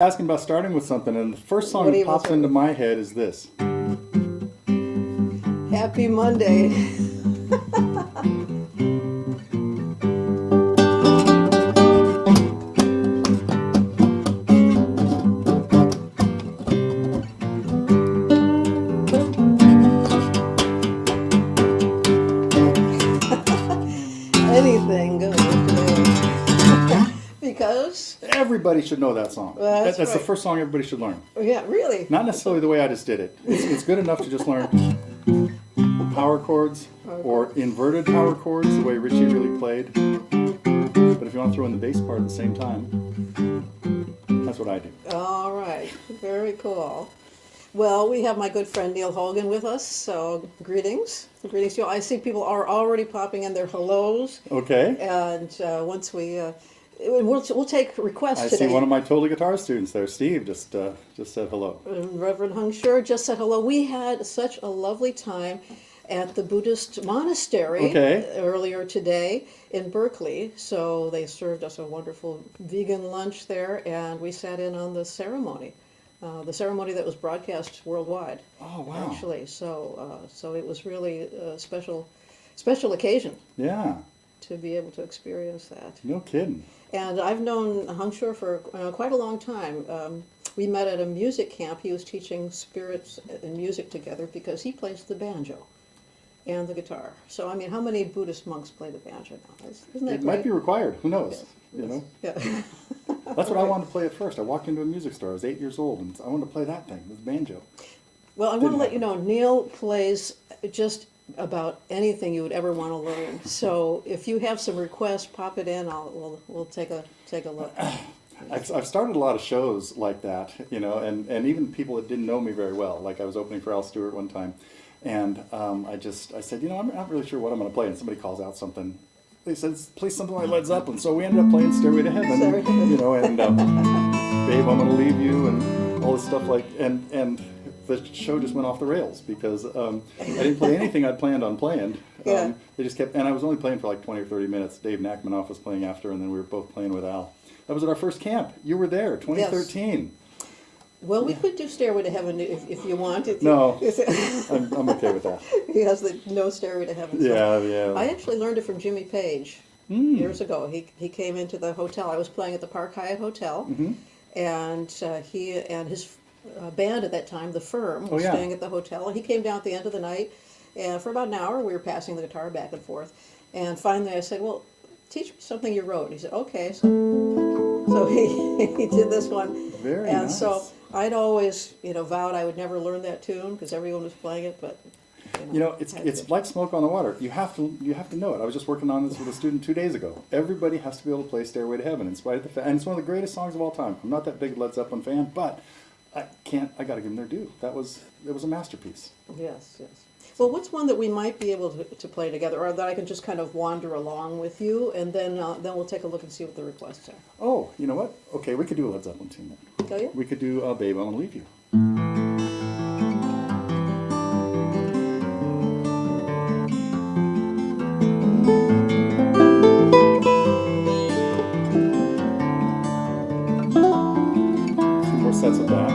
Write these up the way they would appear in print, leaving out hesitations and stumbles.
Asking about starting with something, and the first song that pops into my head is this. Happy Monday. Anything goes today. Because Everybody should know that song. Well, that's the right. first song everybody should learn. yeah, really. Not necessarily the way I just did it. It's good enough to just learn power chords or inverted power chords, the way Richie really played. But if you want to throw in the bass part at the same time, that's what I do. All right, very cool. Well, we have my good friend Neil Hogan with us, so greetings. Greetings to you. I see people are already popping in their hellos, Okay. and once we'll take requests I today. see one of my Totally Guitar students there, Steve, just said hello. Reverend Hung Shur just said hello. We had such a lovely time at the Buddhist monastery earlier today in Berkeley. So they served us a wonderful vegan lunch there, and we sat in on the ceremony that was broadcast worldwide. Oh, wow. Actually, so it was really a special occasion Yeah. to be able to experience that. No kidding. And I've known Hung Shur for quite a long time. We met at a music camp. He was teaching spirits and music together because he plays the banjo and the guitar. So, I mean, how many Buddhist monks play the banjo now? Isn't that It great? might be required. Who knows? You know? Yeah. That's what I wanted to play at first. I walked into a music store. I was 8 years old, and I wanted to play that thing, this banjo. Well, I want to let you know, Neil plays just about anything you would ever want to learn. So if you have some requests, pop it in. We'll take a look. I've started a lot of shows like that, you know, and even people that didn't know me very well. Like I was opening for Al Stewart one time, and I said, you know, I'm not really sure what I'm going to play, and somebody calls out something. They said, play something like Led Zeppelin. So we ended up playing Stairway to Heaven, you know, and Babe, I'm Gonna Leave You, and all this stuff and the show just went off the rails because I didn't play anything I'd planned on playing. Yeah. They just kept, and I was only playing for like 20 or 30 minutes. Dave Nachmanoff was playing after, and then we were both playing with Al. That was at our first camp. You were there, 2013. Well, we could do Stairway to Heaven if you want. No, I'm okay with that. He has the no Stairway to Heaven. Yeah. I actually learned it from Jimmy Page years ago. He came into the hotel. I was playing at the Park Hyatt Hotel, and he and his band at that time, The Firm, was staying at the hotel. And he came down at the end of the night, and for about an hour we were passing the guitar back and forth. And finally I said, well, teach me something you wrote. And he said, okay. So he did this one. Very and nice. So I'd always, vowed I would never learn that tune because everyone was playing it, but it's like smoke on the water. You have to know it. I was just working on this with a student 2 days ago. Everybody has to be able to play Stairway to Heaven in spite of the fact, and it's one of the greatest songs of all time. I'm not that big Led Zeppelin fan, but I got to give them their due. It was a masterpiece. Yes. Well, what's one that we might be able to play together, or that I can just kind of wander along with you, and then we'll take a look and see what the requests are. Oh, you know what? Okay, we could do a Led Zeppelin tune then. Oh, yeah? We could do Babe, I'm Gonna Leave You. Two more sets of that.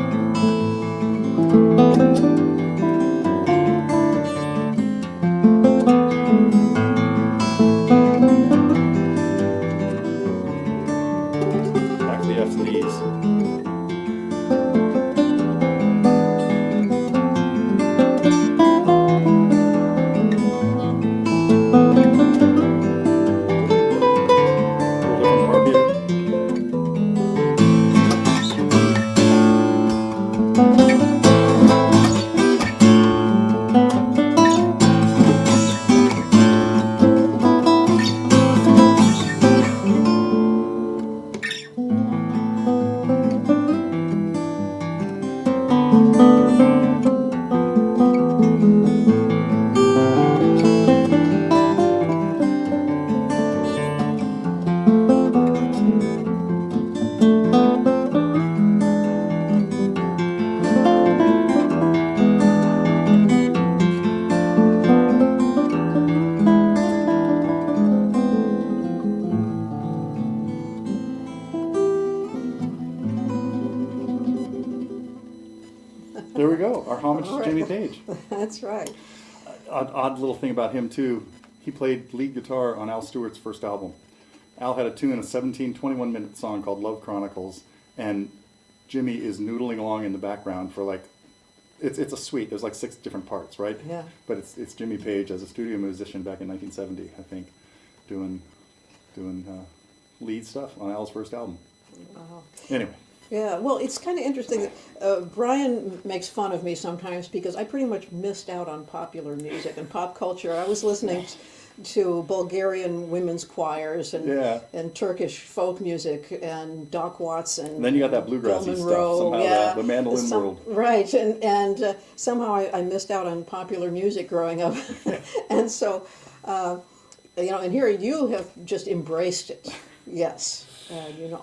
Back to the F's and E's. A little different part here. There we go. Our homage to Jimmy Page. That's right. Odd little thing about him too. He played lead guitar on Al Stewart's first album. Al had a tune, a 21-minute song called Love Chronicles, and Jimmy is noodling along in the background for like, it's a suite. There's like 6 different parts, right? Yeah. But it's Jimmy Page as a studio musician back in 1970, I think, doing lead stuff on Al's first album. Wow. Anyway. Yeah, well, it's kind of interesting. Brian makes fun of me sometimes because I pretty much missed out on popular music and pop culture. I was listening to Bulgarian women's choirs and Turkish folk music and Doc Watson. And then you got that bluegrassy stuff somehow, the mandolin world. Right, and somehow I missed out on popular music growing up. And so, and here you have just embraced it. Yes.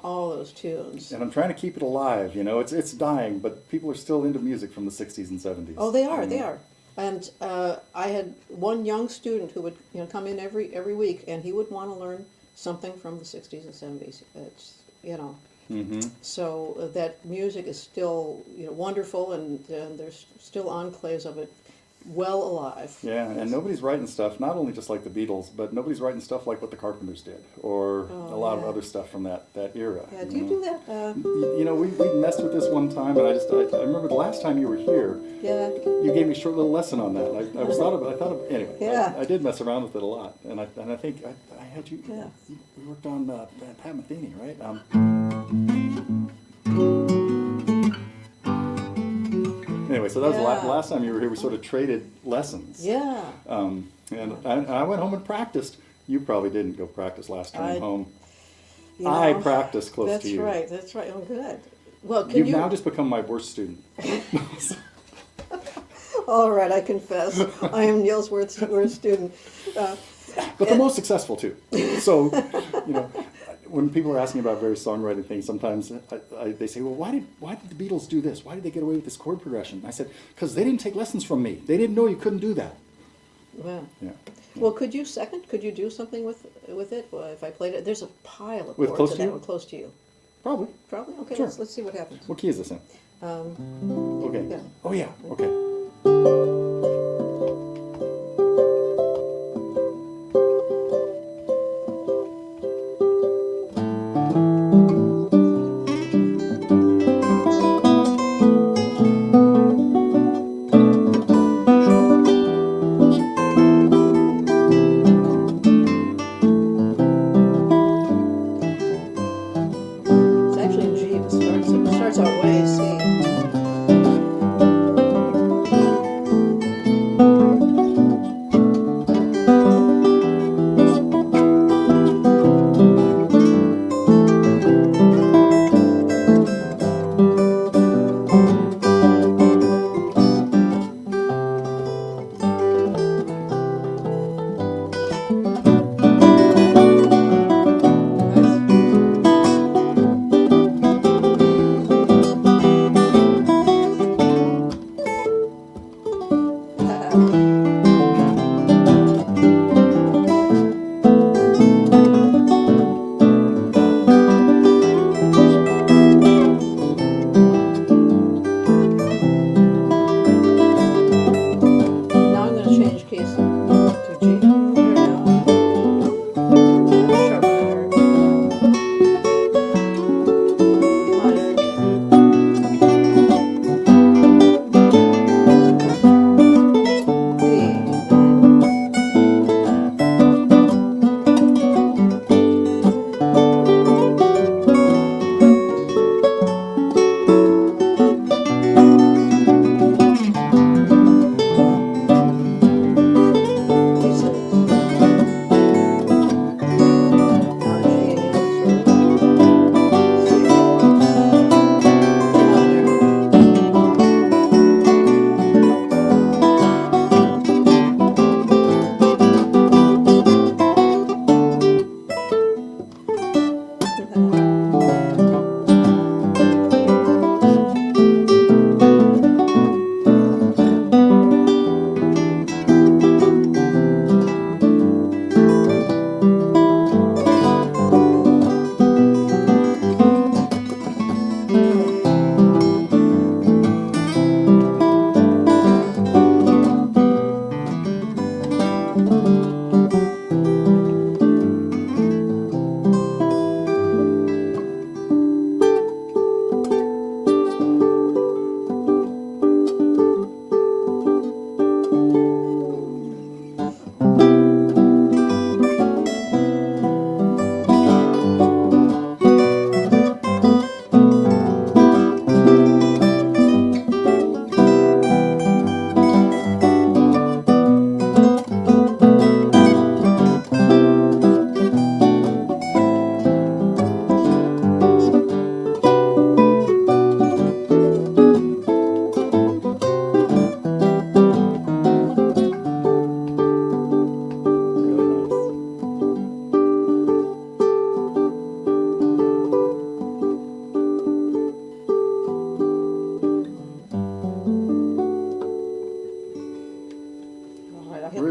All those tunes. And I'm trying to keep it alive. It's dying, but people are still into music from the 60s and 70s. Oh, they are. They are. And I had one young student who would come in every week, and he would want to learn something from the 60s and 70s. It's so that music is still wonderful, and there's still enclaves of it well alive. Yeah, and nobody's writing stuff, not only just like the Beatles, but nobody's writing stuff like what the Carpenters did, or a lot of other stuff from that era. Yeah, do you do that? We messed with this one time, and I remember the last time you were here, you gave me a short little lesson on that. Anyway, yeah. I did mess around with it a lot, and I think I had you, we worked on Pat Metheny, right? Anyway, so that was the last time you were here. We sort of traded lessons. Yeah. And I went home and practiced. You probably didn't go practice last time home. I practiced close to you. That's right. Oh, good. Well, You've now just become my worst student. All right, I confess. I am Neil's worst student. But the most successful, too. So, when people are asking about various songwriting things, sometimes they say, well, why did the Beatles do this? Why did they get away with this chord progression? And I said, because they didn't take lessons from me. They didn't know you couldn't do that. Wow. Yeah. Well, could you do something with it? Well, if I played it, there's a pile of With chords close to you? close to you. Probably. Probably? Okay, Sure. let's see what happens. What key is this in? Okay. Yeah. Oh, yeah. Okay. It's actually in G. It starts out way C. Nice.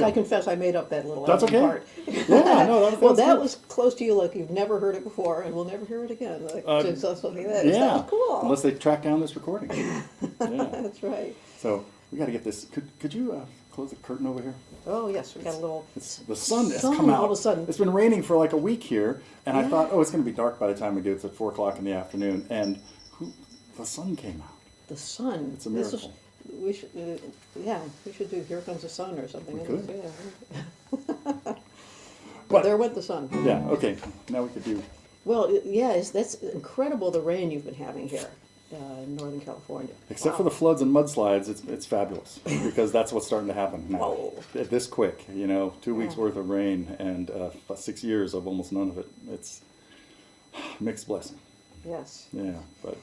I confess I made up that little That's ending okay. part. Yeah, no, Well, that's that good. was close to you like you've never heard it before, and we'll never hear it again. Like, just something like that. Yeah, That was cool. unless they track down this recording. Yeah. That's right. So we got to get this. Could you close the curtain over here? Oh, yes, we got a little... The sun has Sun come out. all of a sudden. It's been raining for like a week here, and I Yeah. thought, oh, it's going to be dark by the time we do it. It's at 4 o'clock in the afternoon, and the sun came out. The sun. It's a miracle. We should, we should do Here Comes the Sun or something. We could. Yeah. But- there went the sun. Yeah. Okay. Now we could do. Well, that's incredible, the rain you've been having here in Northern California. Except Wow. for the floods and mudslides, it's fabulous because that's what's starting to happen now. Whoa. This quick, 2 weeks Yeah. worth of rain and 6 years of almost none of it. It's mixed blessing. Yes. Yeah, but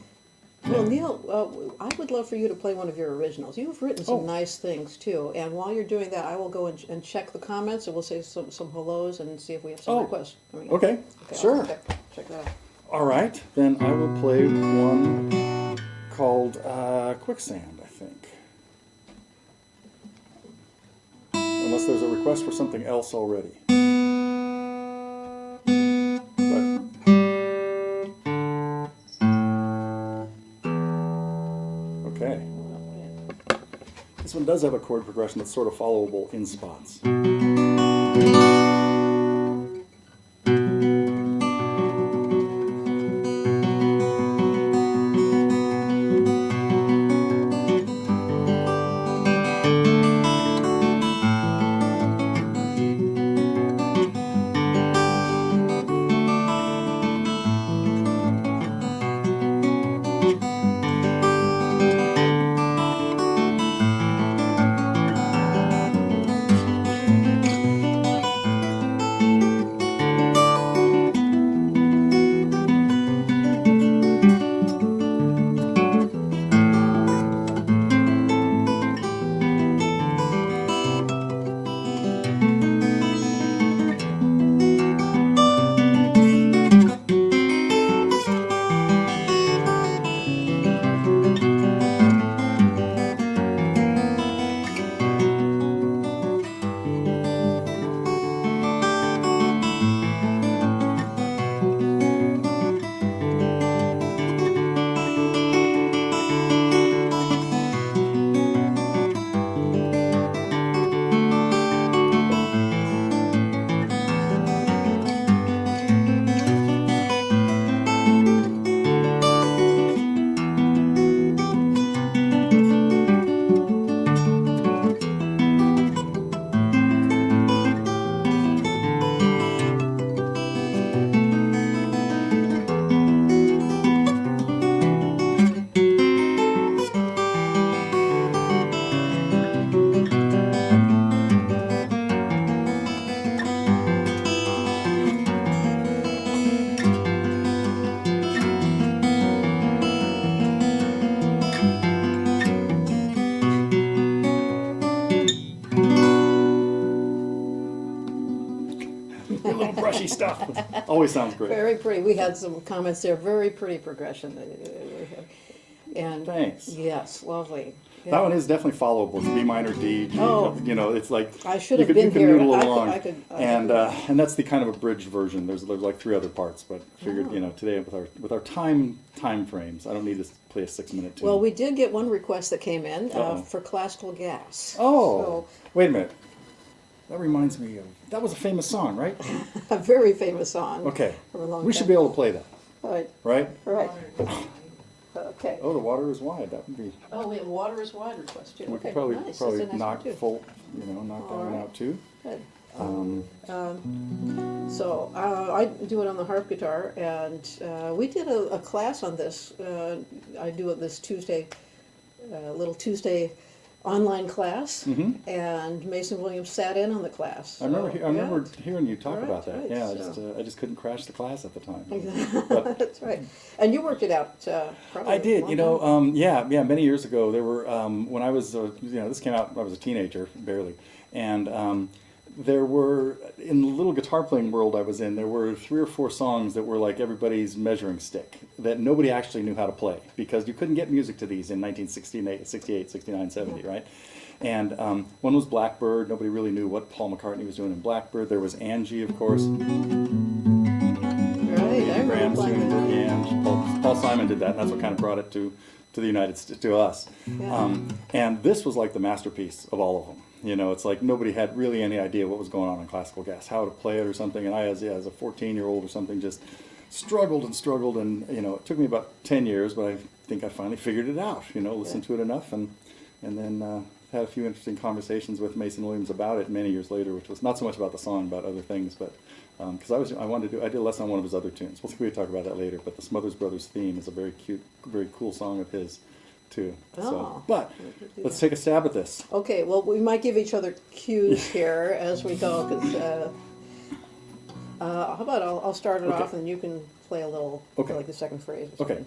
Well, Neil, I would love for you to play one of your originals. You've written some Oh. nice things too, and while you're doing that, I will go and check the comments, and we'll say some hellos and see if we have some Oh. requests coming in. okay, I'll sure. check that out. All right, then I will play one called Quicksand, I think. Unless there's a request for something else already. But, okay. This one does have a chord progression that's sort of followable in spots. Your little brushy stuff. Always sounds great. Very pretty. We had some comments there. Very pretty progression. And Thanks. yes, lovely. Yeah. That one is definitely followable. It's B minor, D. G, Oh. it's like I should you have could, been you could here. noodle I could- along. I could- And that's the kind of abridged version. There's like 3 other parts, but figured Oh. today with our time frames, I don't need to play a 6-minute tune. Well, we did get one request that came in Uh-oh. for classical gas. Oh, wait a minute. That reminds me of that was a famous song, right? So, a very famous song. Okay, From a long we should time. be able to play that, All right. right? All right. Okay. Oh, the water is wide. That would be. Oh, we have water is wide request too. We Okay, could probably nice. That's a nice knock one, too. full, knock that All one right. out too. Good. So I do it on the harp guitar, and we did a class on this. I do it this Tuesday, little Tuesday online class, and Mason Williams sat in on the class. I remember, So, I remember hearing you talk Right, about that. right, Yeah, so- I just couldn't crash the class at the time. Yeah. That's right. And you worked it out probably. I did, a long time. yeah, many years ago. There were when I was, this came out. I was a teenager, barely, and there were, in the little guitar playing world I was in, there were 3 or 4 songs that were like everybody's measuring stick that nobody actually knew how to play, because you couldn't get music to these in 1968, 68, 69, 70, right? And one was Blackbird. Nobody really knew what Paul McCartney was doing in Blackbird. There was Angie, of course. Right, I remember playing that. And Paul Simon did that, and that's what kind of brought it to the United States, to us. Yeah. And this was like the masterpiece of all of them. You know, it's like nobody had really any idea what was going on in classical gas, how to play it or something. And I, as a 14-year-old or something, just struggled, and you know, it took me about 10 years, but I think I finally figured it out. You know, listened to it enough, and then had a few interesting conversations with Mason Williams about it many years later, which was not so much about the song, about other things, but because I did a lesson on one of his other tunes. We talk about that later, but the Smothers Brothers theme is a very cute, very cool song of his too. Oh, but let's take a stab at this. Okay, well, we might give each other cues here as we go, because how about I'll start it off, and you can play a little, like the second phrase or something. Okay.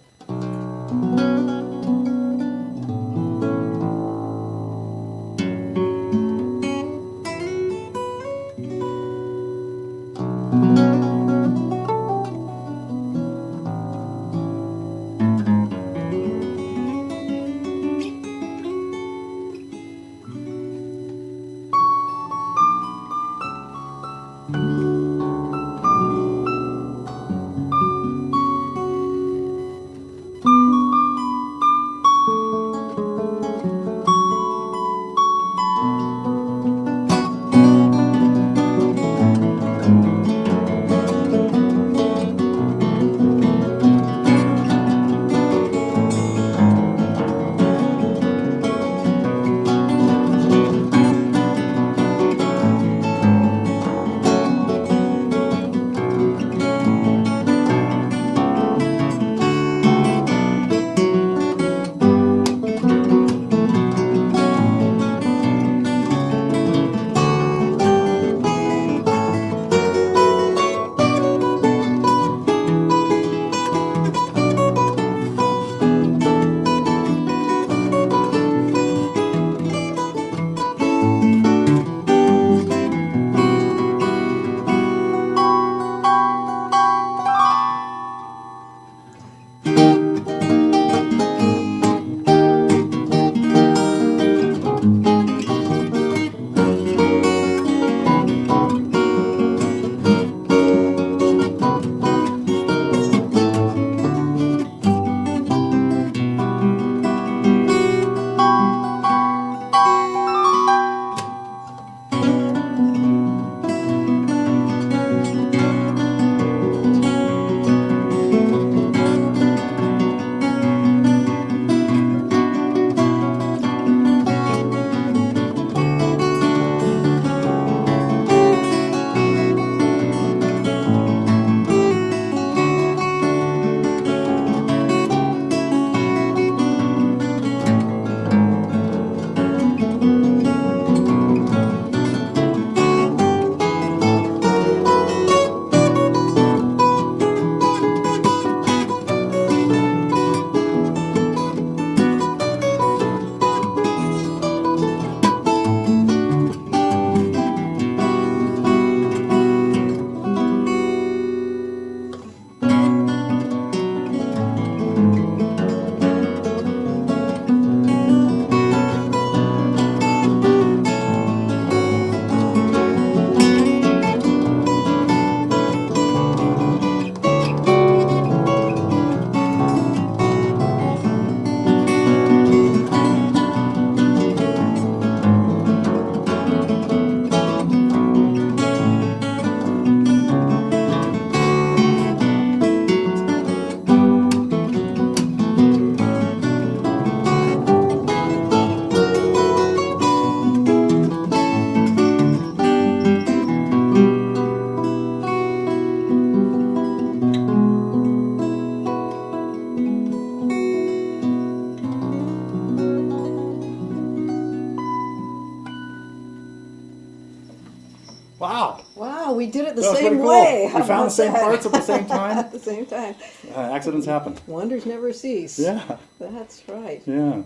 Wow. Wow, we did it the That was same pretty cool. way. We How found the about same that? parts at the same time. At the same time. Accidents happen. Wonders never cease. Yeah. That's right. Yeah.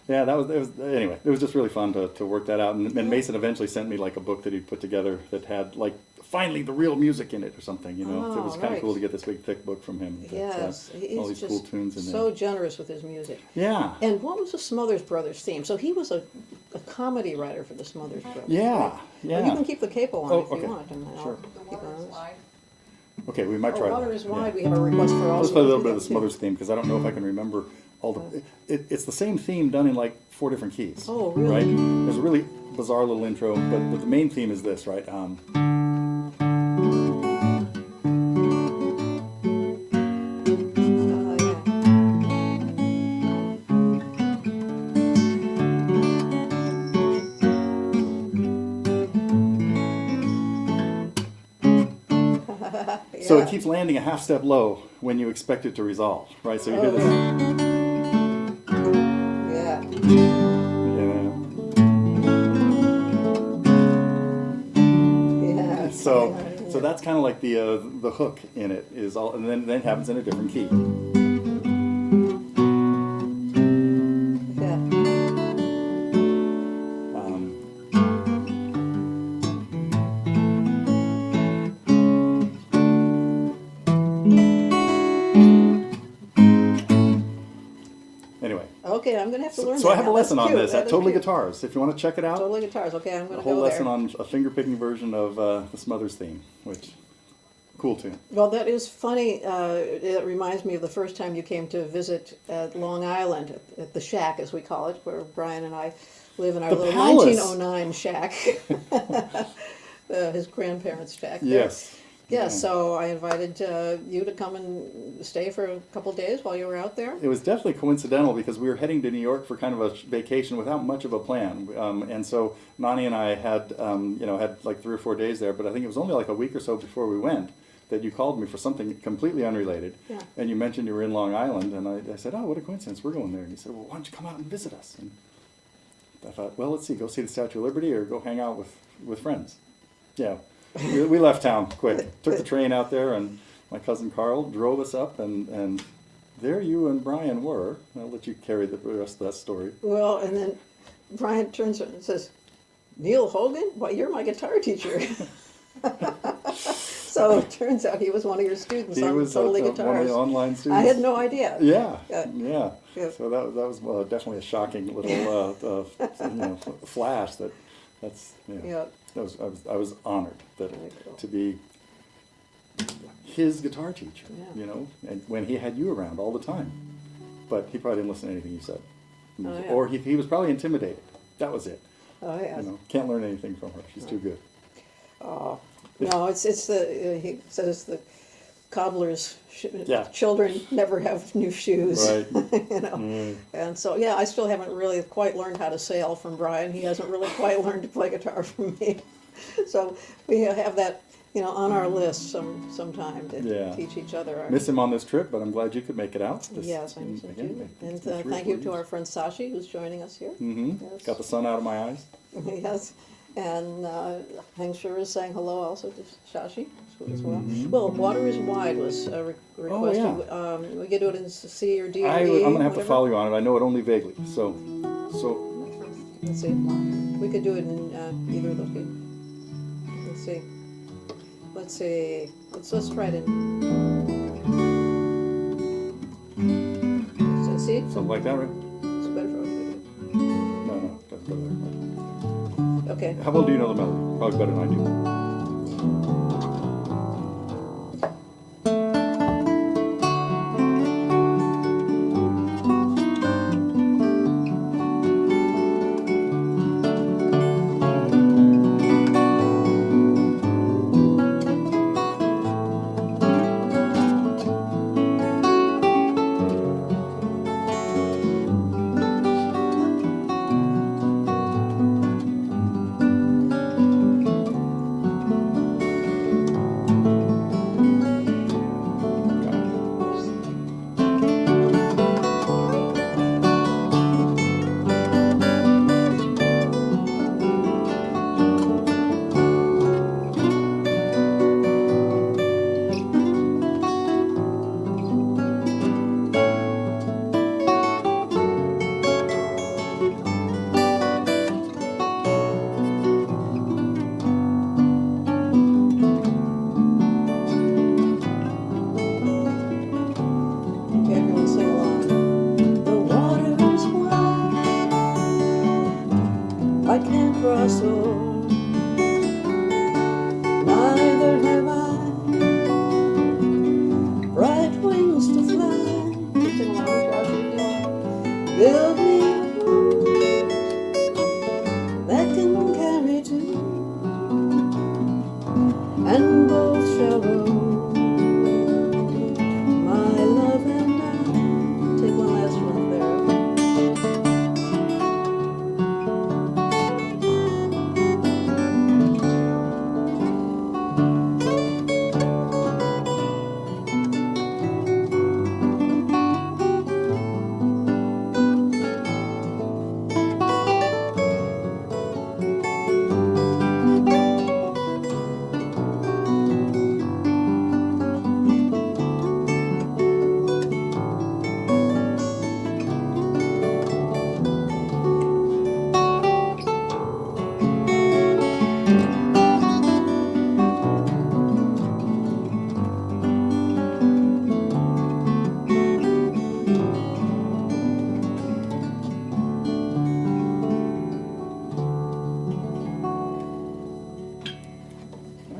Yeah, that was, it was, anyway, it was just really fun to work that out. And Mason eventually sent me like a book that he'd put together that had like finally the real music in it or something, you know. So it was kind of cool to get this big thick book from him. Yes, all these cool tunes in there. So generous with his music. Yeah. And what was the Smothers Brothers theme? So he was a comedy writer for the Smothers Brothers. Yeah, right? yeah. Well, you can keep the capo on if okay. you want. And Sure. I'll keep on this. Okay, we might try that. Water is Wide. Yeah. We have a request for also. Let's play a little bit of the Smothers theme because I don't know if I can remember all the. It's the same theme done in like 4 different keys. Oh, really? Right? There's a really bizarre little intro, but the main theme is this, right? So it keeps landing a half step low when you expect it to resolve, right? So you hear this. Yeah. Yeah. So that's kind of like the hook in it is all, and then it happens in a different key. Anyway. Okay, I'm going to have to learn that. So I have a now. lesson That's on cute. this That at is Totally cute. Guitars. If you want to check it out, Totally Guitars. Okay, I'm going a to whole go lesson there. on a finger picking version of the Smothers theme, which cool tune. Well, that is funny. It reminds me of the first time you came to visit at Long Island, at the shack, as we call it, where Brian and I live in our The little palace. 1909 shack. His grandparents' shack. there. Yes. Yeah, so I invited you to come and stay for a couple days while you were out there. It was definitely coincidental because we were heading to New York for kind of a vacation without much of a plan, and so Nani and I had had like 3 or 4 days there. But I think it was only like a week or so before we went that you called me for something completely unrelated, Yeah. and you mentioned you were in Long Island, and I said, "Oh, what a coincidence! We're going there." And you said, "Well, why don't you come out and visit us?" And I thought, "Well, let's see, go see the Statue of Liberty or go hang out with friends." Yeah. We left town quick. Took the train out there, and my cousin Carl drove us up, and there you and Brian were. I'll let you carry the rest of that story. Well, and then Brian turns and says, "Neil Hogan? Why, you're my guitar teacher." So it turns out he was one of your students He on was Totally one of Guitars. the online students. I had no idea. Yeah, Yeah. yeah. So that was definitely a shocking little flash. That's Yeah. I was honored Very cool. to be his guitar teacher. Yeah. And when he had you around all the time, but he probably didn't listen to anything you said, Oh, yeah. or he was probably intimidated. That was it. Oh, yeah. Can't learn anything from her. She's too good. Oh, no, it's the, he says the cobbler's Yeah. children never have new shoes. Right. And so, yeah, I still haven't really quite learned how to sail from Brian. He hasn't really quite learned to play guitar from me. So we have that, on our list sometime to teach each other. Miss him on this trip, but I'm glad you could make it out. Yes, I miss him too. And it's 3 or thank 4 you to our years. friend Sashi, who's joining us here. Mm-hmm. Yes. Got the sun out of my eyes. Yes, and Heng Sure is saying hello also to Shashi as well. Mm-hmm. Well, Water is Wide was requested. yeah. We could do it in C or D or I'm E. going to have to whatever. follow you on it. I know it only vaguely. So Let's see. We could do it in either of those keys. Let's see. Let's try it in. So see? something like that, right? It's better for us. No, doesn't go there. Okay. How well do you know the melody? Probably better than I do. cross o'er, neither have I bright wings to fly. Sing along, Josh, if you want. Build me a boat that can carry two, and both shall row, my love and I. Take one last one there.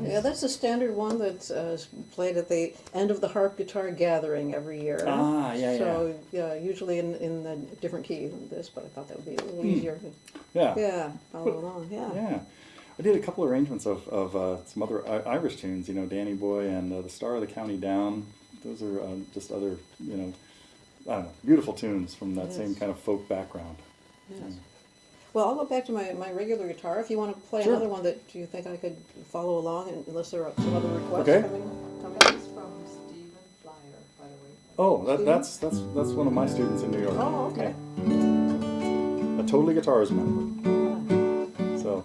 Yeah, that's a standard one that's played at the end of the harp guitar gathering every year. Ah, yeah, so, yeah, usually in a different key than this, but I thought that would be a little easier to follow along. Yeah. I did a couple arrangements of some other Irish tunes, Danny Boy and The Star of the County Down. Those are just other, I don't know, beautiful tunes from that same kind of folk background. Yes. Well, I'll go back to my regular guitar. If you want to play another one that you think I could follow along, unless there are some other requests coming. This is from Stephen Flyer, by the way. Oh, that's one of my students in New York. Oh, okay. Yeah. A Totally Guitars member. So,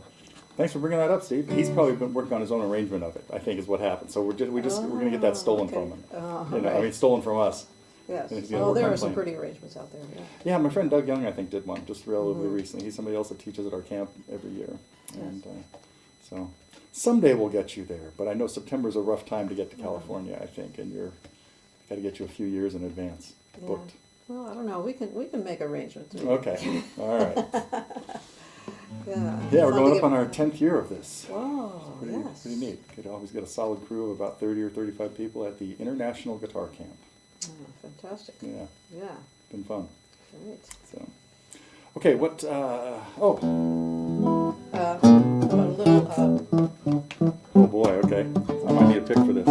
thanks for bringing that up, Steve. He's probably been working on his own arrangement of it, I think, is what happened. So we're gonna get that stolen from him. Stolen from us. Yes. Oh, there are some pretty arrangements out there. Yeah, my friend Doug Young, I think, did one just relatively recently. He's somebody else that teaches at our camp every year, and so someday we'll get you there. But I know September's a rough time to get to California, I think, and got to get you a few years in advance booked. Well, I don't know. We can make arrangements. Okay. All right. Yeah. Yeah, we're going up on our 10th year of this. Wow. It's pretty neat. Could always get a solid crew of about 30 or 35 people at the International Guitar Camp. Oh, fantastic. Yeah. Yeah. Been fun. Great. So, okay, what? About a little. Oh boy. Okay, I might need a pick for this.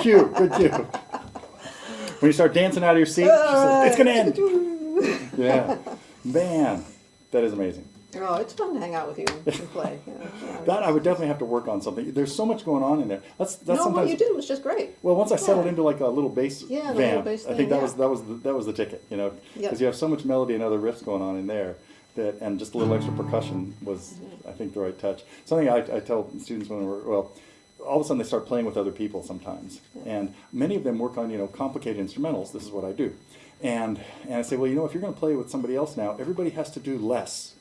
cue, good cue. When you start dancing out of your seat, she says, it's gonna end. Yeah, man, that is amazing. Oh, it's fun to hang out with you and play. That I would definitely have to work on something. There's so much going on in there. That's No, sometimes. what you did was just great. Well, once I settled into like a little bass Yeah, the vamp, little bass I think thing, that was the ticket, you know, because Yep. you have so much melody and other riffs going on in there that, and just a little extra percussion was, I think, the right touch. Something I tell students when all of a sudden they start playing with other people sometimes, and many of them work on complicated instrumentals. This is what I do, and I say, well, if you're going to play with somebody else now, everybody has to do less.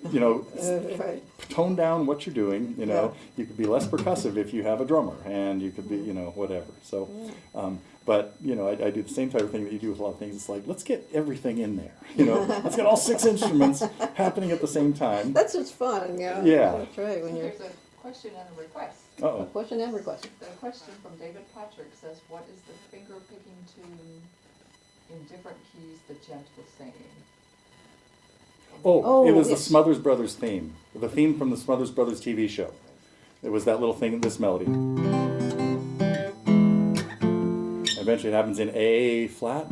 Right. Tone down what you're doing. Yeah. You could be less percussive if you have a drummer, and you could be, whatever. So, but I do the same type of thing that you do with a lot of things. It's like, let's get everything in there. Let's get all 6 instruments happening at the same time. That's what's fun, yeah. Yeah. That's right. When you're There's a question and a request. Uh-oh. question and request. The question from David Patrick says, what is the finger picking tune in different keys that Gent was singing? Oh, it was yes. the Smothers Brothers theme. The theme from the Smothers Brothers TV show. It was that little thing, this melody. Eventually it happens in A flat.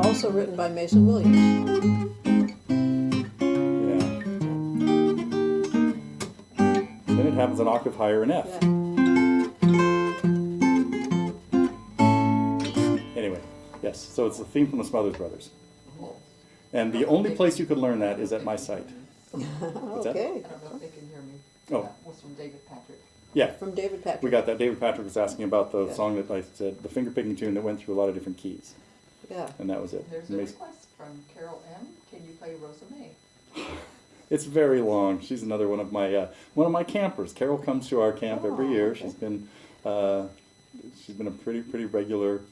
Also written by Mason Williams. Yeah. Then it happens an octave higher in F. Yeah. Anyway, yes, so it's the theme from the Smothers Brothers. And the only place you could learn that is at my site. What's that? Okay. I don't know if they can hear me. Oh. That was from David Patrick. Yeah, From David Patrick. we got that. David Patrick was asking about the Yeah. song that I said, the finger picking tune that went through a lot of different keys. Yeah. And that was it. There's a Amazing. request from Carol M. Can you play Rosa Mae? It's very long. She's another one of my campers. Carol comes to our camp every year. Okay. She's been a pretty regular.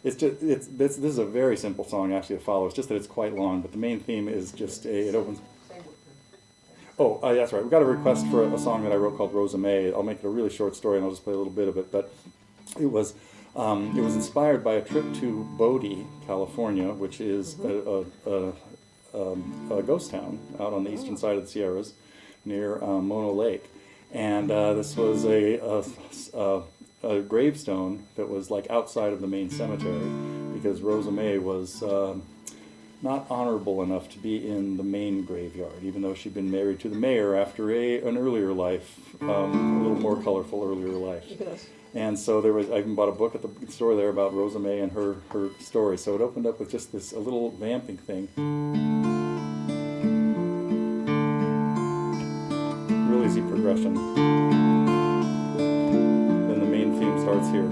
This is a very simple song actually to follow. It's just that it's quite long, but the main theme is just it opens. Say what Oh, that's right. We got a request for a song that I wrote called Rosa Mae. I'll make it a really short story, and I'll just play a little bit of it. But it was inspired by a trip to Bodie, California, which is a ghost town out on the eastern side of the Sierras, near Mono Lake, and this was a gravestone that was like outside of the main cemetery because Rosa Mae was not honorable enough to be in the main graveyard, even though she'd been married to the mayor after an earlier life, a little more colorful earlier life. Yes. And so I even bought a book at the store there about Rosa Mae and her story. So it opened up with just a little vamping thing. Real easy progression. Then the main theme starts here.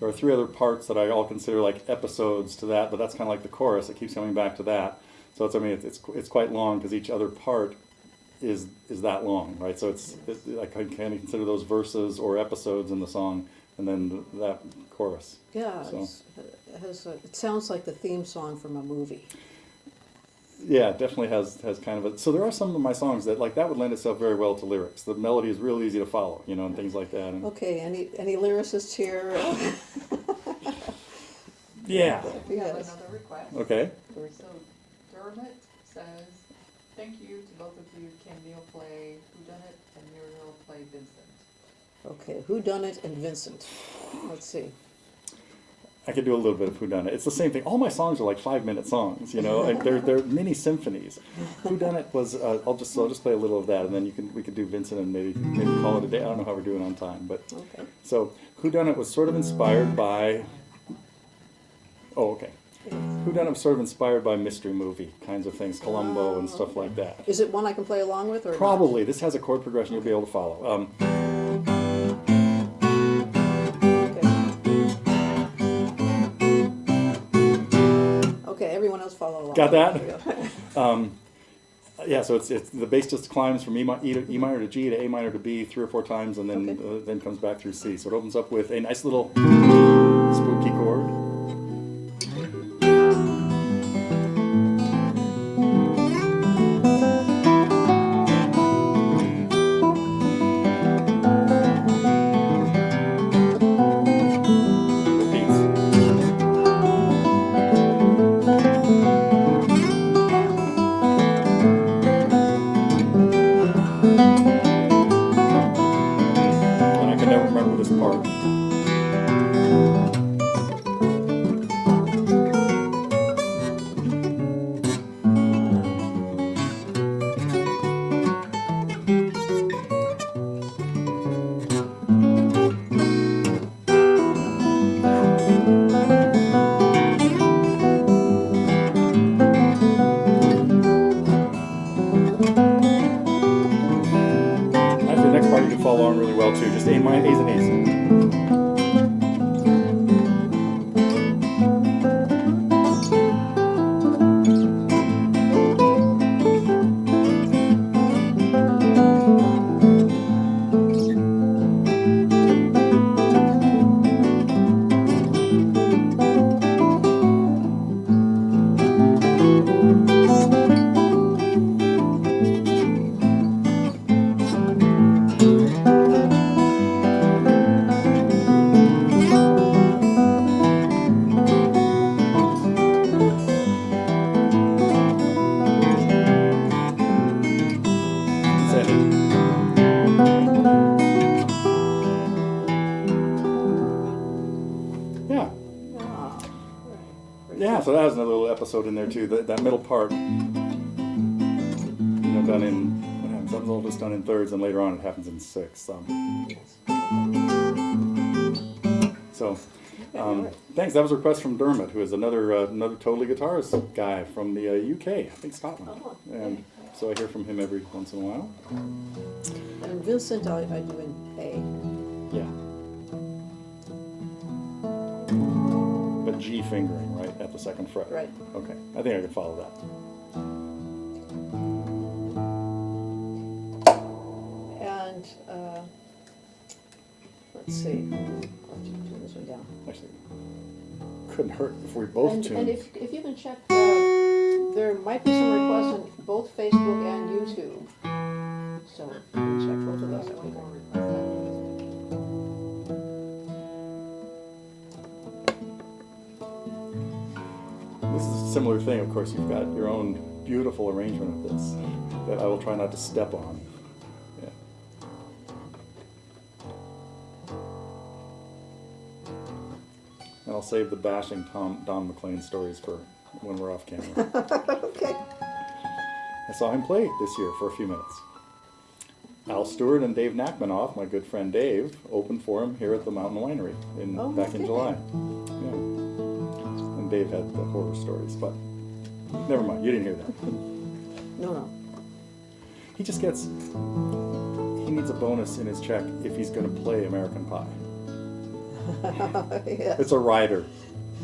There are 3 other parts that I all consider like episodes to that, but that's kind of like the chorus. It keeps coming back to that. So it's quite long because each other part is that long, right? So I kind of consider those verses or episodes in the song, and then that chorus. Yeah. So. It sounds like the theme song from a movie. Yeah, it definitely has kind of a. So there are some of my songs that that would lend itself very well to lyrics. The melody is real easy to follow, and things like that. And, Okay. Any lyricists here? yeah. We have Yes. another request. Okay. So Dermot says, thank you to both of you. Can Neil play Whodunit and Muriel play Vincent? Okay. Whodunit and Vincent. Let's see. I could do a little bit of Whodunit. It's the same thing. All my songs are like 5-minute songs, and they're mini symphonies. Whodunit was I'll just play a little of that, and then we could do Vincent and maybe call it a day. I don't know how we're doing on time, but Okay. so Whodunit was sort of inspired by Oh, okay. Whodunit sort of inspired by mystery movie kinds of things, Columbo and stuff like that. Is it one I can play along with, or Probably. This has a chord progression you'll be able to follow. Okay, everyone else follow along. Got that? There we go. Yeah, so it's the bass just climbs from E minor to G to A minor to B 3 or 4 times, and then then comes back through C. So it opens up with a nice little spooky chord. Part. Actually, the next part you can follow on really well too. Just A's and A's. Yeah, so that has another little episode in there too. That middle part, done in what happens? That was all just done in thirds, and later on it happens in sixths. Thanks. That was a request from Dermot, who is another totally guitarist guy from the UK, I think Scotland, and so I hear from him every once in a while. And Vincent, I do in A. Yeah. But G fingering, right, at the second fret. Right. Okay, I think I can follow that. And let's see. I'll just turn this one down. Actually, couldn't hurt if we both tuned. And if you can check, there might be some requests on both Facebook and YouTube. So you can check both of those. That would be great. This is a similar thing, of course. You've got your own beautiful arrangement of this that I will try not to step on. Yeah. And I'll save the bashing Don McLean stories for when we're off camera. Okay. I saw him play this year for a few minutes. Al Stewart and Dave Nachmanoff, my good friend Dave, opened for him here at the Mountain Winery back in July. Yeah. And Dave had the horror stories, but never mind, you didn't hear that. No. He just gets, he needs a bonus in his check if he's going to play American Pie. Yes. It's a rider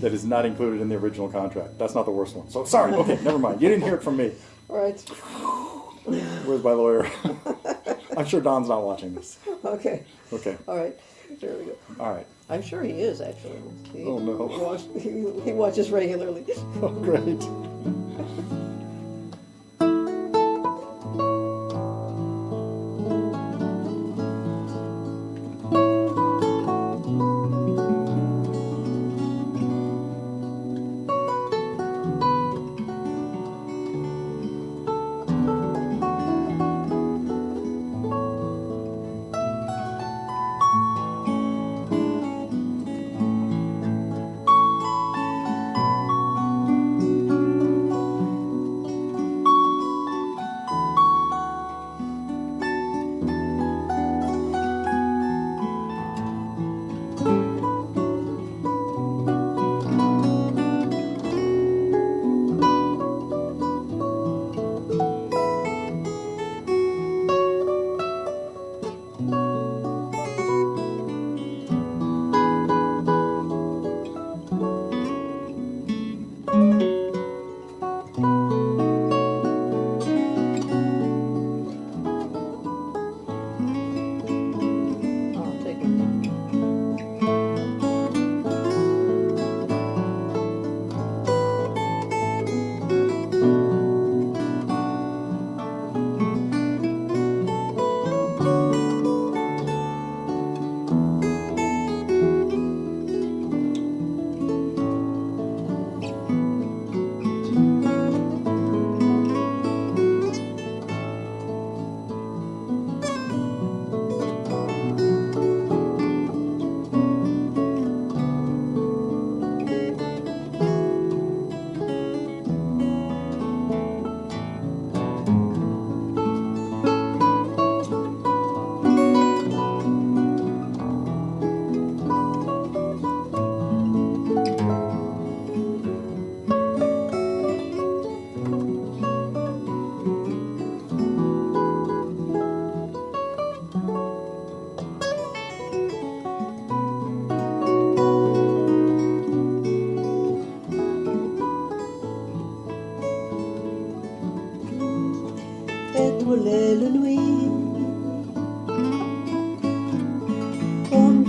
that is not included in the original contract. That's not the worst one. So sorry, okay, never mind. You didn't hear it from me. All right. Where's my lawyer? I'm sure Don's not watching this. Okay. Okay. All right. There we go. All right. I'm sure he is, actually. Oh, no. He watches regularly. Oh, great.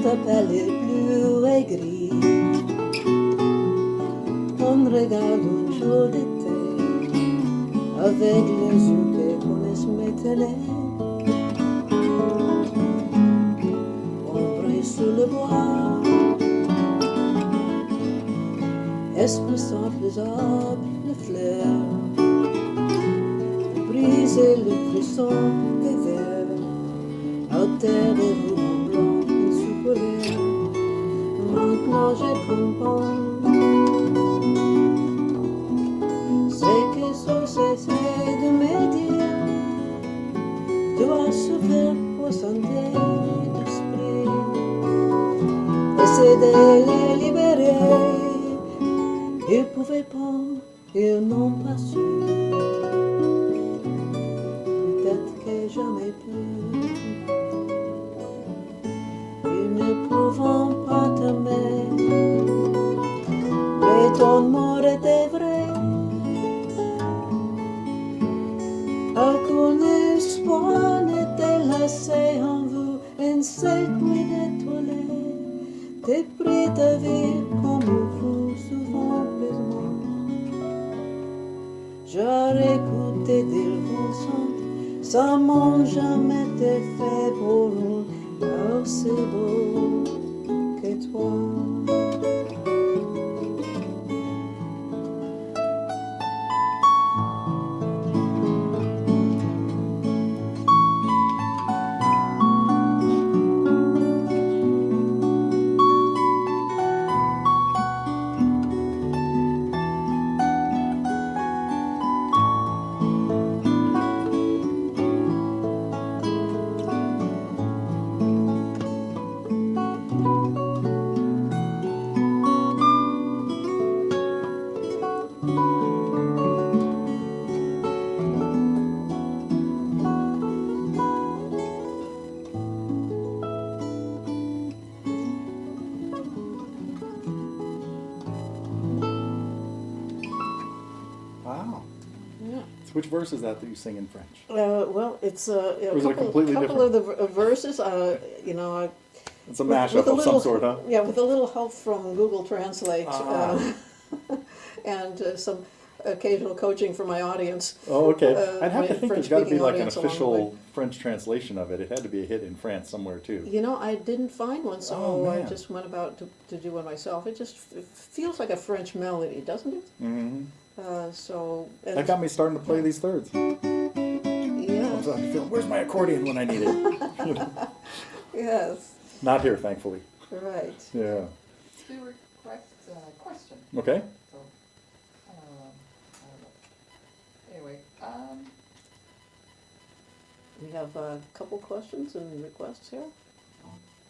appelle les bleus et gris. On regarde un jour d'été avec les yeux que connaissent Metheny. Ombre sur le bois, espressant les arbres, les fleurs, briser le frisson des vers, à terre des rumeurs blancs et soufflés. Maintenant je comprends ce que SanJose de me dire, doit se faire pour santé d'esprit, essayer de les libérer. Ils pouvaient pas, ils n'ont pas su. Peut-être que jamais plus. Ils ne pouvant pas t'aimer, mais ton mot était vrai. Aucun espoir n'était laissé en vous. En cette nuit étoilée, t'es pris ta vie comme vous souvent plaisement. J'aurais écouté dire vos chants, ça m'a jamais été fait pour nous, aussi beau que toi. Wow. Yeah. So which verse is that you sing in French? Well, it's a Or is it a couple, completely couple of the verses. You know, It's a with mashup a of some little- sort, huh? Yeah, with a little help from Google Translate and some occasional coaching from my audience. Oh, okay. Uh, I'd have my to think there's got to be French-speaking like an audience along the official French translation of it. It had to be a hit in France somewhere too. You know, I didn't find one, so Oh, I man. just went about to do one myself. It just feels like a French melody, doesn't it? Hmm So and That got me starting to play these thirds. I yeah, was like, where's my accordion when I need it? yes, Not here, thankfully. right. Yeah. Stuart requests a question. Okay. So, I don't know. Anyway, We have a couple questions and requests here.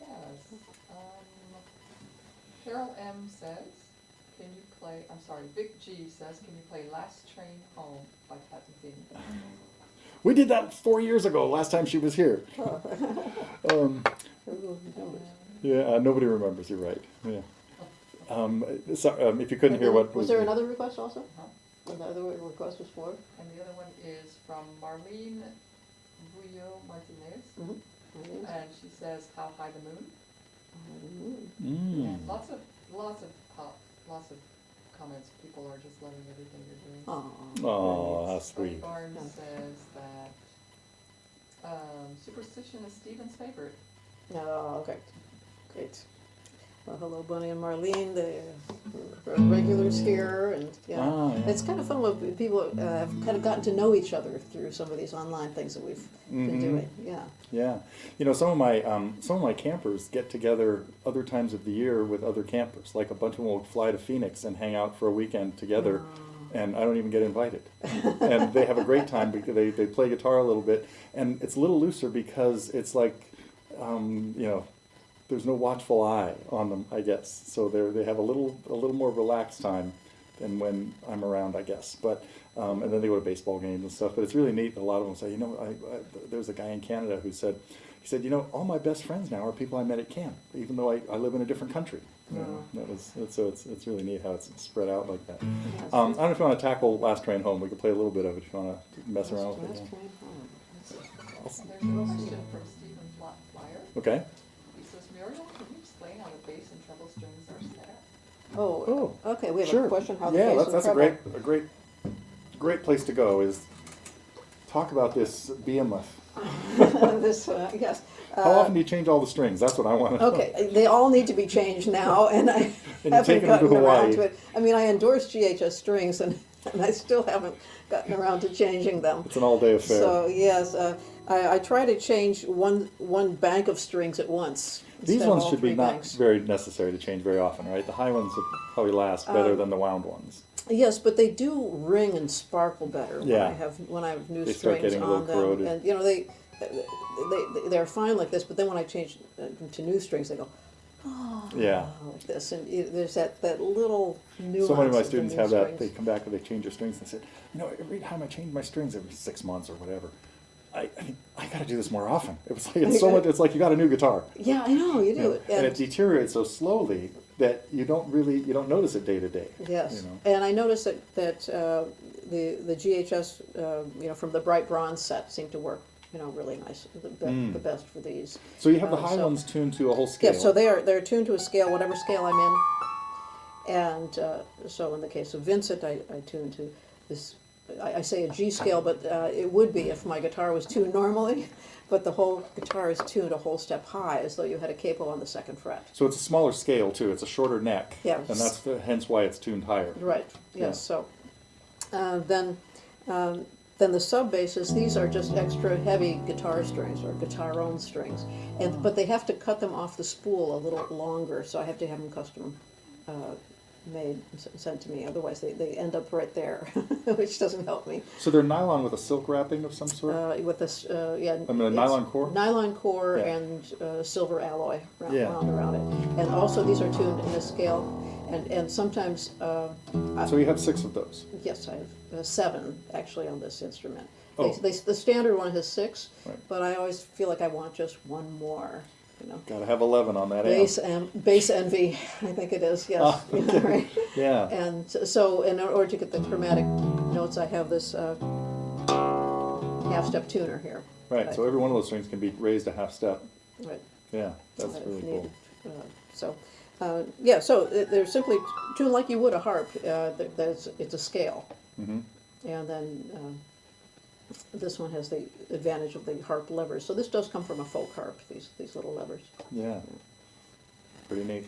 yes. Carol M says, can you play, I'm sorry, Vic G says, can you play Last Train Home by Captain Theme? We did that 4 years ago, last time she was here. Who remembers? Yeah, nobody remembers, you're right. Yeah. If you couldn't hear what Was there another request also? Huh? Another request was for? And the other one is from Marlene Buyo Martinez, Mm-hmm. and she says, how high the moon? Mm. And lots of comments. People are just loving everything you're doing. Oh, how sweet. Buddy Barnes says that superstition is Stephen's favorite. Oh, okay, great. Well, hello, Bunny and Marlene, the regulars here, and yeah, Yeah. it's kind of fun when people have kind of gotten to know each other through some of these online things that we've been doing. Yeah. Yeah, some of my campers get together other times of the year with other campers. Like a bunch of them will fly to Phoenix and hang out for a weekend together, and I don't even get invited. And they have a great time because they play guitar a little bit, and it's a little looser because it's like, there's no watchful eye on them, I guess. So they have a little more relaxed time than when I'm around, I guess. But and then they go to baseball games and stuff. But it's really neat that a lot of them say, there's a guy in Canada who said, all my best friends now are people I met at camp, even though I live in a different country. It's really neat how it's spread out like that. Yes. I don't know if you want to tackle Last Train Home. We could play a little bit of it if you want to mess around with Last it. train home. There's a question from Stephen Flyer. Okay. He says, Muriel, can you Oh, okay, we have sure. a question, how the Yeah, case that's, of that's trouble. a great place to go is talk about this behemoth. This, yes. How often do you change all the strings? That's what I want to know. Okay, they all need to be changed now, and I you're haven't taking them to gotten around Hawaii. to it. I mean, I endorse GHS strings, and I still haven't gotten around to changing them. It's an all-day affair. So, yes, I try to change one bank of strings at once. These instead of ones all should be three not banks. very necessary to change very often, right? The high ones would probably last better than the wound ones. Yes, but they do ring and sparkle better Yeah. when I have new They start strings getting a little on them. corroded. And you know they're fine like this, but then when I change to new strings, they go Yeah. like this, and there's that little nuance. So many of my of the students new have that. strings. They come back and they change their strings and say, you know, every time I change my strings every 6 months or whatever, I got to do this more often. It was like it's so much. It's like you got a new guitar. Yeah, I know you You know, do. and it deteriorates so slowly that you don't notice it day to day. Yes, You know? and I noticed that the GHS from the bright bronze set seemed to work really nice, the best for these. So you have the high so- ones tuned to a whole scale. Yeah, so they're tuned to a scale, whatever scale I'm in, and so in the case of Vincent, I tune to this. I say a G scale, but it would be if my guitar was tuned normally, but the whole guitar is tuned a whole step high, as though you had a capo on the second fret. So it's a smaller scale too. It's a shorter neck. Yeah. And that's hence why it's tuned higher. Right. Yeah. Yes. So then the sub basses, these are just extra heavy guitar strings or guitar-owned strings, but they have to cut them off the spool a little longer, so I have to have them custom made and sent to me. Otherwise, they end up right there, which doesn't help me. So they're nylon with a silk wrapping of some sort. With this, yeah. I mean, a it's nylon core? Nylon core Yeah. and silver alloy Yeah. wound around it. And also, these are tuned in a scale, and sometimes. So you have 6 of those. Yes, I have 7 actually on this instrument. Oh. The standard one has 6, Right. but I always feel like I want just one more. Got to have 11 on that Bass envy, I think it is. Yes, Ah, okay. right. Yeah. And so, in order to get the chromatic notes, I have this half-step tuner here. Right. So every one of those strings can be raised a half step. Right. Yeah. That's I've really needed, cool. yeah, so they're simply tuned like you would a harp. It's a scale. Mm-hmm. And then this one has the advantage of the harp levers. So this does come from a folk harp, these little levers. Yeah. Pretty neat.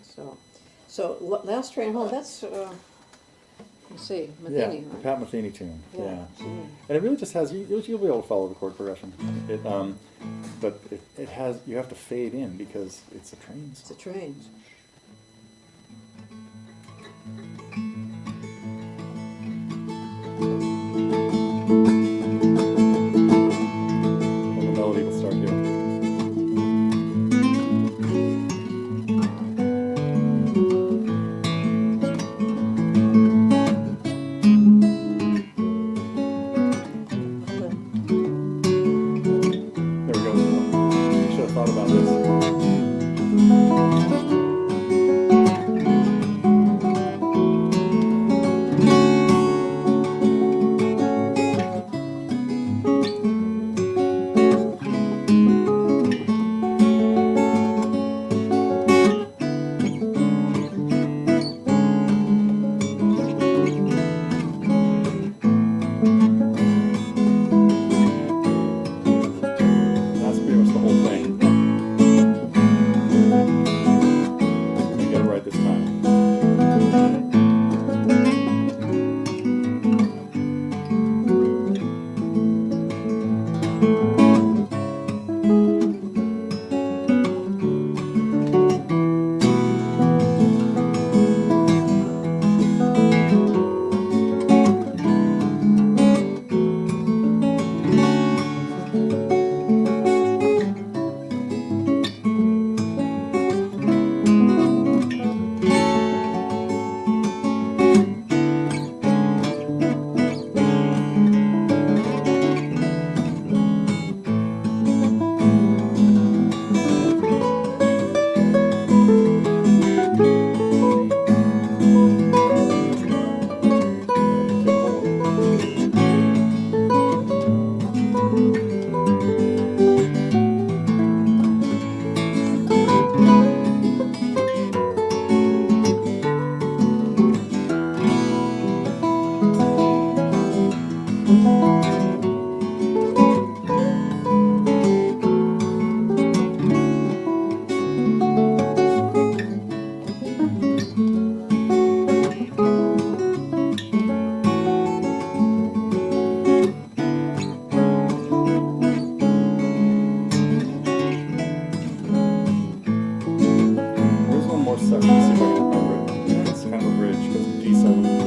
Last Train Home, that's, let's see, Yeah, Metheny, the right? Pat Metheny tune. Yeah. Mhm. And it really just has, you'll be able to follow the chord progression. But it has, you have to fade in because it's a train It's a song. train. And the melody will start here. There we go. I should have thought about this. That's pretty much the whole thing. let's see if I can remember it. It's kind of a bridge, goes D7.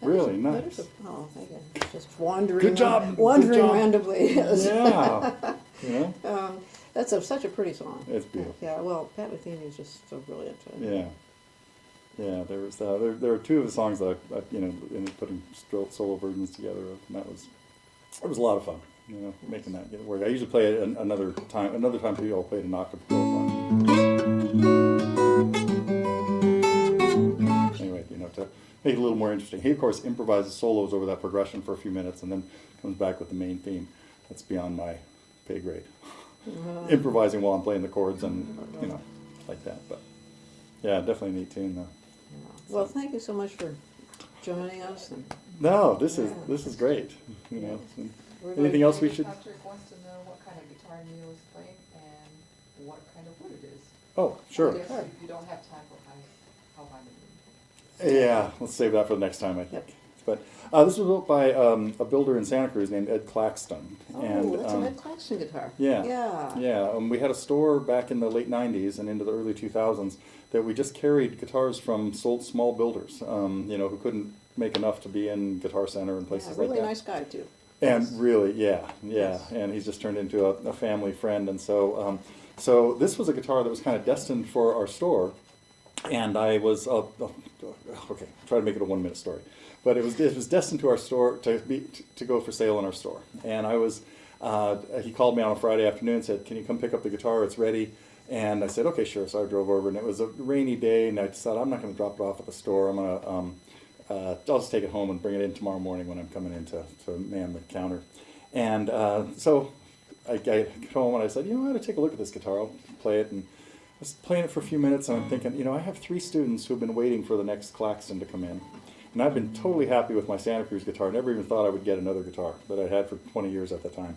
Really nice. Oh, thank you. Just wandering. Good job. Wandering Good job. randomly. Yes. Yeah. You know? That's such a pretty song. It's beautiful. Yeah. Well, Pat Metheny is just so brilliant. Yeah. Yeah, there was there were two of the songs that I ended up putting solo versions together of, and it was a lot of fun, making that work. I usually play it another time people played an octave profile. Anyway, to make it a little more interesting. He of course improvises solos over that progression for a few minutes and then comes back with the main theme. That's beyond my pay grade. Improvising while I'm playing the chords and like that. But yeah, definitely a neat tune though. Well, thank you so much for joining us. No, this is great. Anything else we should? Patrick wants to know what kind of guitar Neil is playing and what kind of wood it is. Oh, sure. I guess if you don't have time for how high the moon. Yeah, let's save that for the next time, I think. But this was built by a builder in Santa Cruz named Ed Claxton. Oh, that's an Ed Claxton guitar. Yeah. Yeah. Yeah. We had a store back in the late 90s and into the early 2000s that we just carried guitars from small builders, who couldn't make enough to be in Guitar Center and places like that. Really nice guy, too. And really, yeah. Yes. And he's just turned into a family friend. And so this was a guitar that was kind of destined for our store. And I was, okay, try to make it a 1-minute story. But it was destined to our store to go for sale in our store. And I was, he called me on a Friday afternoon and said, "Can you come pick up the guitar? It's ready." And I said, "Okay, sure." So I drove over, and it was a rainy day, and I decided I'm not going to drop it off at the store. I'm going to, I'll just take it home and bring it in tomorrow morning when I'm coming in to man the counter. And so I got home and I said, I ought to take a look at this guitar. I'll play it. And I was playing it for a few minutes, and I'm thinking, I have 3 students who've been waiting for the next Claxton to come in. And I've been totally happy with my Santa Cruz guitar. Never even thought I would get another guitar that I had for 20 years at the time.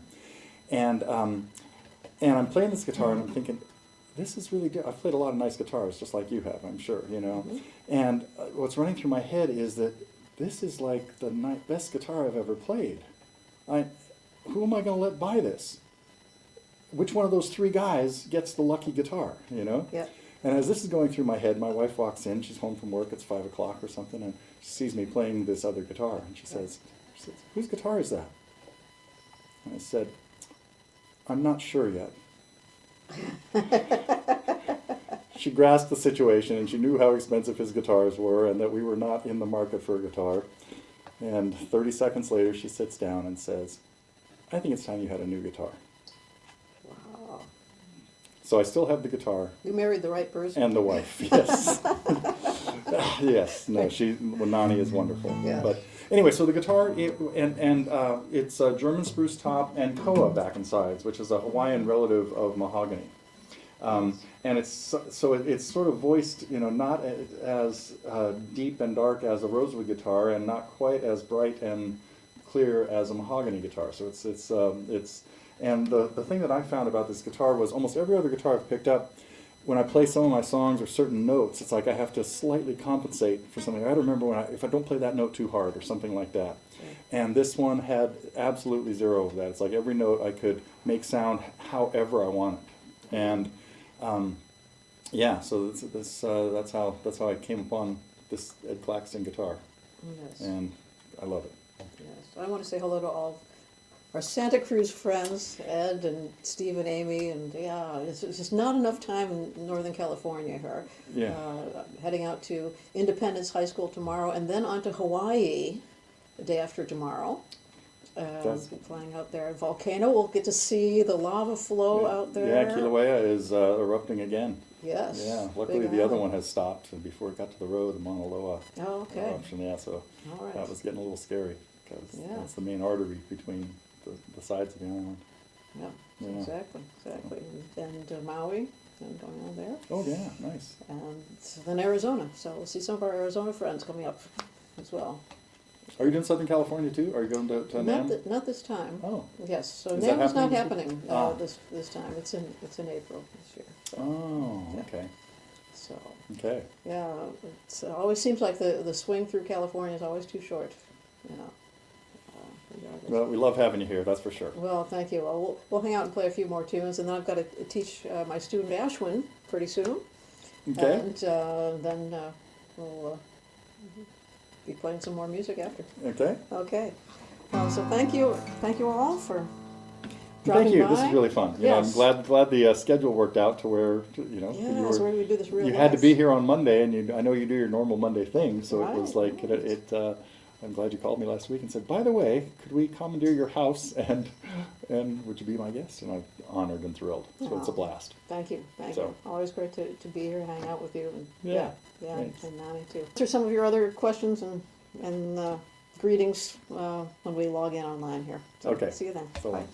And I'm playing this guitar, and I'm thinking, this is really good. I've played a lot of nice guitars, just like you have, I'm sure, Mm-hmm. And what's running through my head is that this is like the best guitar I've ever played. Who am I going to let buy this? Which one of those 3 guys gets the lucky guitar, Yeah. And as this is going through my head, my wife walks in. She's home from work. It's 5 o'clock or something, and she sees me playing this other guitar, and she says, "Whose guitar is that?" And I said, "I'm not sure yet." She grasped the situation, and she knew how expensive his guitars were, and that we were not in the market for a guitar. And 30 seconds later, she sits down and says, "I think it's time you had a new guitar." Wow. So I still have the guitar. You married the right person. And the wife, yes. Yes, no, Nani is wonderful. Yeah. But anyway, so the guitar, it's a German spruce top and koa back and sides, which is a Hawaiian relative of mahogany. And it's sort of voiced, not as deep and dark as a rosewood guitar, and not quite as bright and clear as a mahogany guitar. So and the thing that I found about this guitar was almost every other guitar I've picked up, when I play some of my songs or certain notes, it's like I have to slightly compensate for something. I remember if I don't play that note too hard or something like that. And this one had absolutely zero of that. It's like every note I could make sound however I wanted. And so that's how I came upon this Ed Claxton guitar. Yes. And I love it. Yes. I want to say hello to all our Santa Cruz friends, Ed and Steve and Amy, and it's just not enough time in Northern California here. Yeah. Heading out to Independence High School tomorrow, and then on to Hawaii the day after tomorrow. Flying out there. Volcano, we'll get to see the lava flow out there. Yeah, Kilauea is erupting again. Yes. Yeah, luckily the other one has stopped, and before it got to the road, the Mauna Loa eruption. Yeah, so that was getting a little scary, because that's the main artery between the sides of the island. Yeah. Exactly. And Maui, and going on there. Oh yeah, nice. And then Arizona, so we'll see some of our Arizona friends coming up as well. Are you doing Southern California too? Are you going to NAMM? Not this time. Oh. Yes, so Is NAMM that is not happening happening this time. It's in April this year. So, Oh, okay. So Okay. yeah, it always seems like the swing through California is always too short, regardless. Well, we love having you here, that's for sure. Well, thank you. Well, we'll hang out and play a few more tunes, and then I've got to teach my student Ashwin pretty soon. Okay. And then we'll be playing some more music after. Okay. Okay. So thank you all for dropping Thank you. by. This is really fun. Yes. I'm glad the schedule worked out to where Yeah, so we do this real you life. had to be here on Monday, and I know you do your normal Monday thing, so it was like Right. I'm glad you called me last week and said, by the way, could we commandeer your house and would you be my guest? And I'm honored and thrilled. So it's a blast. Thank you. Thank So. you. Always great to be here and hang out with you. And Yeah, and thanks. Nani too. Answer some of your other questions and greetings when we log in online here. So Okay. see you then. So Bye.